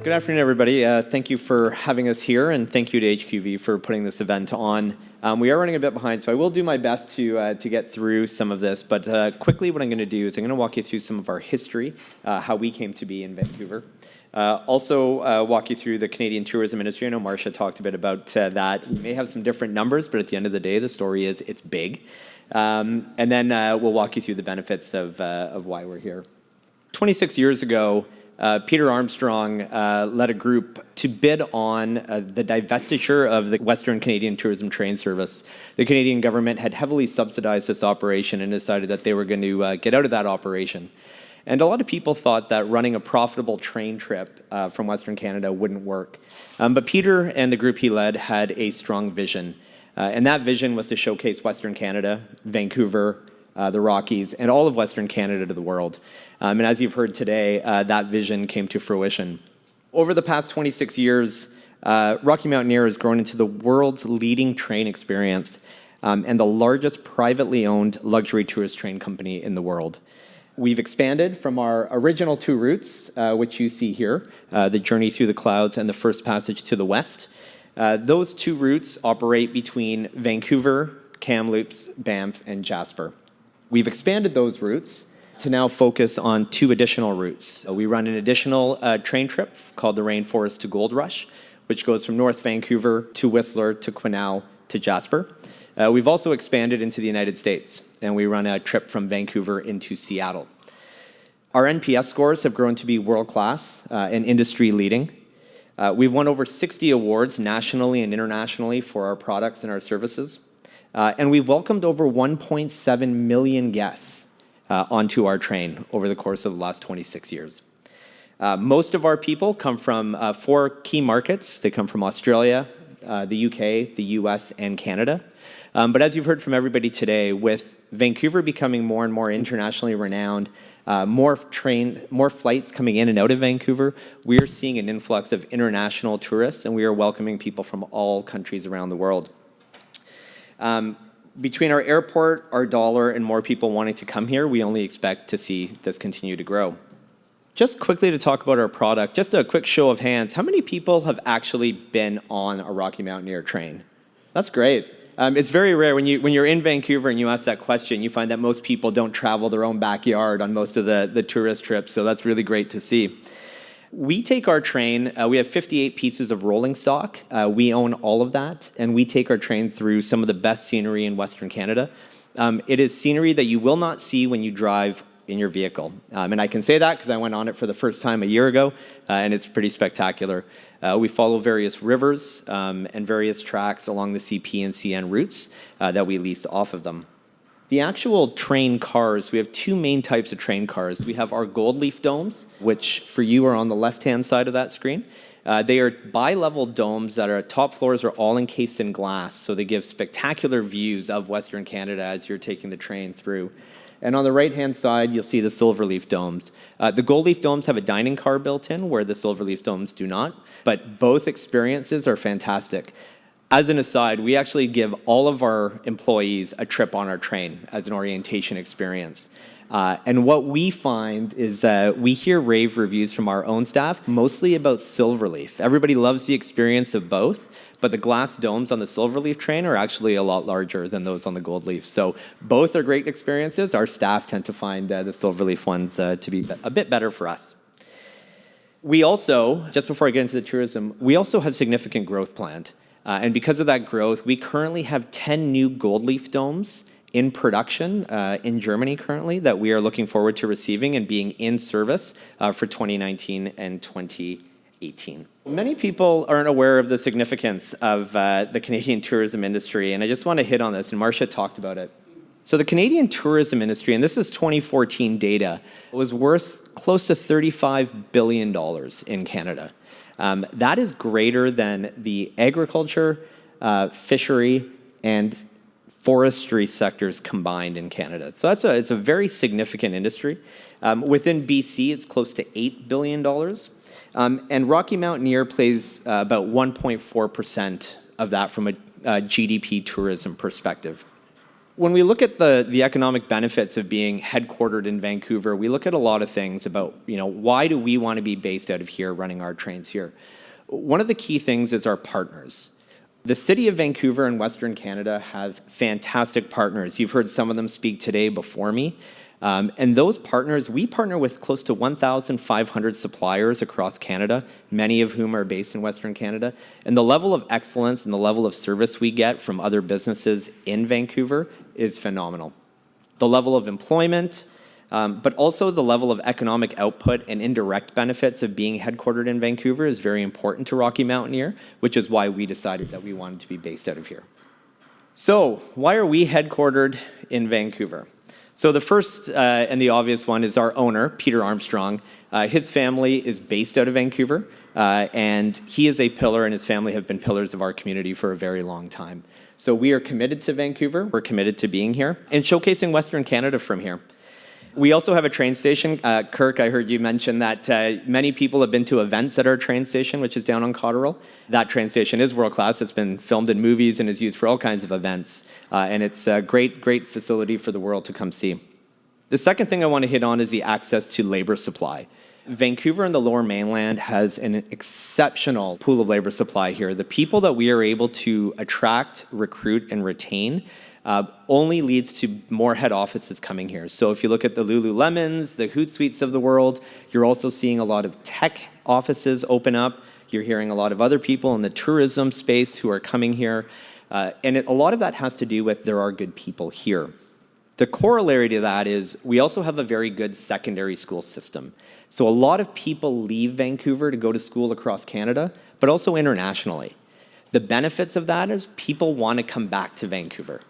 Good afternoon, everybody. Thank you for having us here, and thank you to HQV for putting this event on. We are running a bit behind, so I will do my best to get through some of this. But quickly, what I'm going to do is I'm going to walk you through some of our history, how we came to be in Vancouver. Also, walk you through the Canadian tourism industry. I know Marsha talked a bit about that. We may have some different numbers, but at the end of the day, the story is it's big. And then we'll walk you through the benefits of why we're here. 26 years ago, Peter Armstrong led a group to bid on the divestiture of the Western Canadian Tourism Train Service. The Canadian government had heavily subsidized this operation and decided that they were going to get out of that operation. And a lot of people thought that running a profitable train trip from Western Canada wouldn't work. But Peter and the group he led had a strong vision. And that vision was to showcase Western Canada, Vancouver, the Rockies, and all of Western Canada to the world. And as you've heard today, that vision came to fruition. Over the past 26 years, Rocky Mountaineer has grown into the world's leading train experience and the largest privately owned luxury tourist train company in the world. We've expanded from our original two routes, which you see here, the Journey Through the Clouds and the First Passage to the West. Those two routes operate between Vancouver, Kamloops, Banff, and Jasper. We've expanded those routes to now focus on two additional routes. We run an additional train trip called the Rainforest to Gold Rush, which goes from North Vancouver to Whistler to Quesnel to Jasper. We've also expanded into the United States, and we run a trip from Vancouver into Seattle. Our NPS scores have grown to be world-class and industry-leading. We've won over 60 awards nationally and internationally for our products and our services. And we've welcomed over 1.7 million guests onto our train over the course of the last 26 years. Most of our people come from 4 key markets. They come from Australia, the UK, the US, and Canada. But as you've heard from everybody today, with Vancouver becoming more and more internationally renowned, more flights coming in and out of Vancouver, we are seeing an influx of international tourists, and we are welcoming people from all countries around the world. Between our airport, our dollar, and more people wanting to come here, we only expect to see this continue to grow. Just quickly to talk about our product, just a quick show of hands. How many people have actually been on a Rocky Mountaineer train? That's great. It's very rare when you're in Vancouver and you ask that question, you find that most people don't travel their own backyard on most of the tourist trips, so that's really great to see. We take our train, we have 58 pieces of rolling stock. We own all of that, and we take our train through some of the best scenery in Western Canada. It is scenery that you will not see when you drive in your vehicle. And I can say that because I went on it for the first time a year ago, and it's pretty spectacular. We follow various rivers and various tracks along the CP and CN routes that we lease off of them. The actual train cars, we have 2 main types of train cars. We have our gold leaf domes, which for you are on the left-hand side of that screen. They are bi-level domes that are top floors are all encased in glass, so they give spectacular views of Western Canada as you're taking the train through. And on the right-hand side, you'll see the silver-leaf domes. The gold-leaf domes have a dining car built in, where the silver-leaf domes do not, but both experiences are fantastic. As an aside, we actually give all of our employees a trip on our train as an orientation experience. And what we find is we hear rave reviews from our own staff, mostly about Silverleaf. Everybody loves the experience of both, but the glass domes on the Silverleaf train are actually a lot larger than those on the Gold Leaf. So both are great experiences. Our staff tend to find the Silverleaf ones to be a bit better for us. We also, just before I get into the tourism, we also have significant growth planned. And because of that growth, we currently have 10 new gold leaf domes in production in Germany currently that we are looking forward to receiving and being in service for 2019 and 2018. Many people aren't aware of the significance of the Canadian tourism industry, and I just want to hit on this, and Marsha talked about it. So the Canadian tourism industry, and this is 2014 data, was worth close to $35 billion in Canada. That is greater than the agriculture, fishery, and forestry sectors combined in Canada. So it's a very significant industry. Within BC, it's close to $8 billion. And Rocky Mountaineer plays about 1.4% of that from a GDP tourism perspective. When we look at the economic benefits of being headquartered in Vancouver, we look at a lot of things about, why do we want to be based out of here, running our trains here? One of the key things is our partners. The city of Vancouver and Western Canada have fantastic partners. You've heard some of them speak today before me. And those partners, we partner with close to 1,500 suppliers across Canada, many of whom are based in Western Canada. And the level of excellence and the level of service we get from other businesses in Vancouver is phenomenal. The level of employment, but also the level of economic output and indirect benefits of being headquartered in Vancouver is very important to Rocky Mountaineer, which is why we decided that we wanted to be based out of here. So, why are we headquartered in Vancouver? So the first and the obvious one is our owner, Peter Armstrong. His family is based out of Vancouver, and he is a pillar, and his family have been pillars of our community for a very long time. So we are committed to Vancouver, we're committed to being here, and showcasing Western Canada from here. We also have a train station. Kirk, I heard you mention that many people have been to events at our train station, which is down on Cotterill. That train station is world-class. It's been filmed in movies and is used for all kinds of events. And it's a great facility for the world to come see. The second thing I want to hit on is the access to labor supply. Vancouver and the Lower Mainland has an exceptional pool of labor supply here. The people that we are able to attract, recruit, and retain only leads to more head offices coming here. So if you look at the Lululemons, the Hootsuites of the world, you're also seeing a lot of tech offices open up. You're hearing a lot of other people in the tourism space who are coming here. And a lot of that has to do with there are good people here. The corollary to that is we also have a very good secondary school system. So a lot of people leave Vancouver to go to school across Canada, but also internationally. The benefits of that is people want to come back to Vancouver.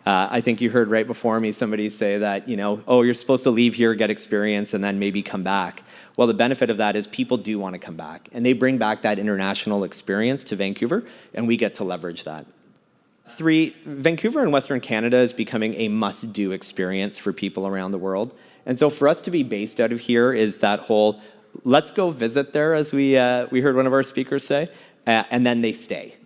I think you heard right before me somebody say that, you're supposed to leave here, get experience, and then maybe come back. Well, the benefit of that is people do want to come back, and they bring back that international experience to Vancouver, and we get to leverage that. 3, Vancouver and Western Canada is becoming a must-do experience for people around the world. And so for us to be based out of here is that whole, let's go visit there, as we heard one of our speakers say, and then they stay.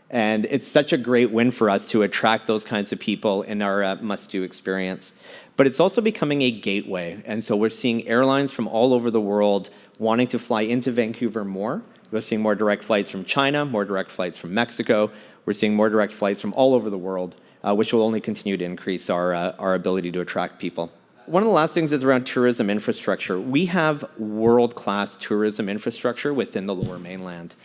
And it's such a great win for us to attract those kinds of people in our must-do experience. But it's also becoming a gateway. And so we're seeing airlines from all over the world wanting to fly into Vancouver more. We're seeing more direct flights from China, more direct flights from Mexico. We're seeing more direct flights from all over the world, which will only continue to increase our ability to attract people. One of the last things is around tourism infrastructure. We have world-class tourism infrastructure within the Lower Mainland.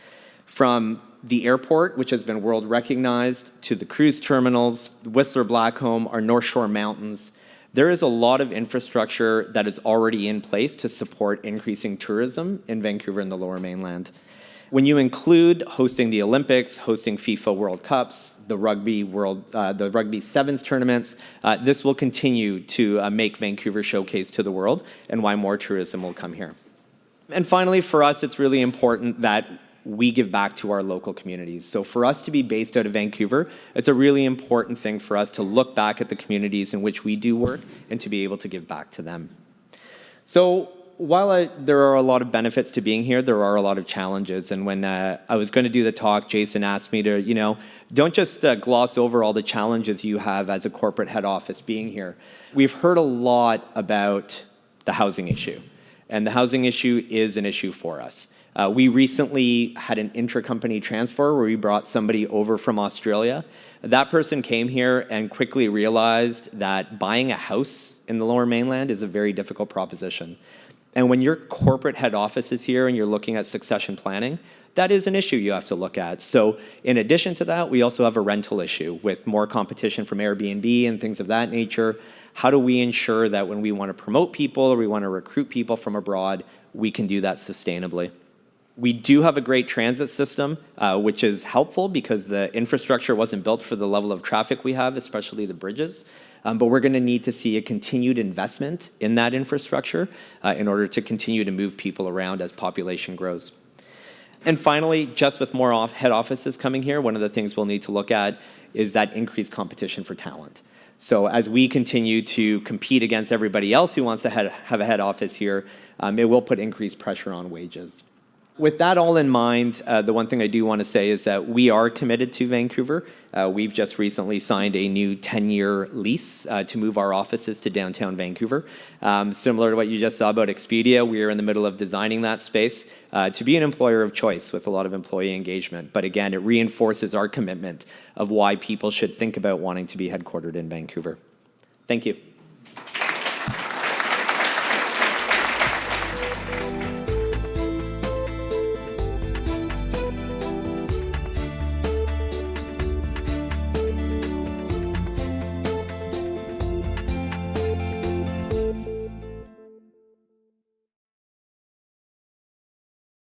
From the airport, which has been world recognized, to the cruise terminals, Whistler Blackcomb, our North Shore Mountains, there is a lot of infrastructure that is already in place to support increasing tourism in Vancouver and the Lower Mainland. When you include hosting the Olympics, hosting FIFA World Cups, the Rugby Sevens tournaments, this will continue to make Vancouver showcase to the world and why more tourism will come here. And finally, for us, it's really important that we give back to our local communities. So for us to be based out of Vancouver, it's a really important thing for us to look back at the communities in which we do work and to be able to give back to them. So while there are a lot of benefits to being here, there are a lot of challenges. And when I was going to do the talk, Jason asked me to, don't just gloss over all the challenges you have as a corporate head office being here. We've heard a lot about the housing issue. And the housing issue is an issue for us. We recently had an intra-company transfer where we brought somebody over from Australia. That person came here and quickly realized that buying a house in the Lower Mainland is a very difficult proposition. And when your corporate head office is here and you're looking at succession planning, that is an issue you have to look at. So in addition to that, we also have a rental issue with more competition from Airbnb and things of that nature. How do we ensure that when we want to promote people or we want to recruit people from abroad, we can do that sustainably? We do have a great transit system, which is helpful because the infrastructure wasn't built for the level of traffic we have, especially the bridges. But we're going to need to see a continued investment in that infrastructure in order to continue to move people around as population grows. And finally, just with more head offices coming here, one of the things we'll need to look at is that increased competition for talent. So as we continue to compete against everybody else who wants to have a head office here, it will put increased pressure on wages. With that all in mind, the one thing I do want to say is that we are committed to Vancouver. We've just recently signed a new 10-year lease to move our offices to downtown Vancouver. Similar to what you just saw about Expedia, we are in the middle of designing that space to be an employer of choice with a lot of employee engagement. But again, it reinforces our commitment of why people should think about wanting to be headquartered in Vancouver. Thank you.